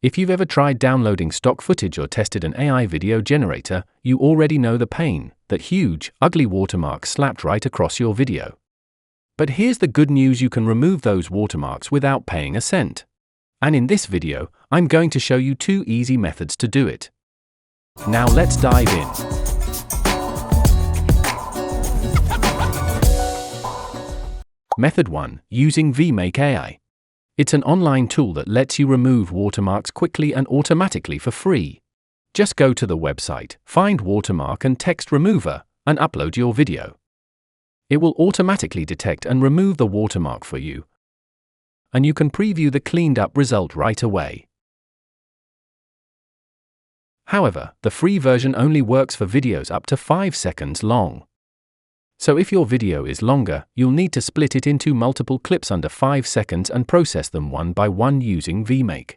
If you've ever tried downloading stock footage or tested an AI video generator, you already know the pain, that huge, ugly watermark slapped right across your video. But here's the good news: you can remove those watermarks without paying a cent. And in this video, I'm going to show you 2 easy methods to do it. Now let's dive in. Method 1. Using Vmake AI. It's an online tool that lets you remove watermarks quickly and automatically for free. Just go to the website, find Watermark and Text Remover, and upload your video. It will automatically detect and remove the watermark for you, and you can preview the cleaned up result right away. However, the free version only works for videos up to 5 seconds long. So if your video is longer, you'll need to split it into multiple clips under 5 seconds and process them one by one using Vmake.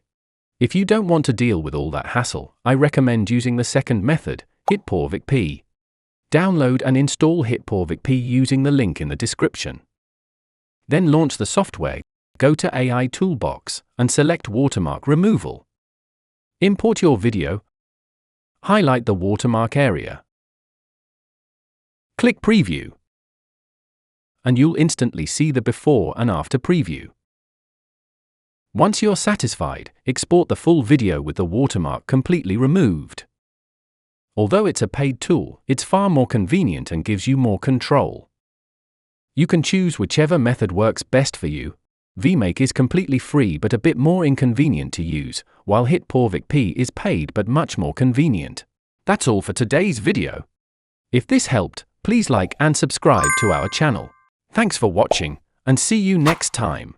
If you don't want to deal with all that hassle, I recommend using the second method, HitPaw VikPea. Download and install HitPaw VikPea using the link in the description. Then launch the software, go to AI Toolbox, and select Watermark Removal. Import your video, highlight the watermark area. Click Preview, and you'll instantly see the before and after preview. Once you're satisfied, export the full video with the watermark completely removed. Although it's a paid tool, it's far more convenient and gives you more control. You can choose whichever method works best for you. Vmake is completely free but a bit more inconvenient to use, while HitPaw VikPea is paid but much more convenient. That's all for today's video. If this helped, please like and subscribe to our channel. Thanks for watching, and see you next time.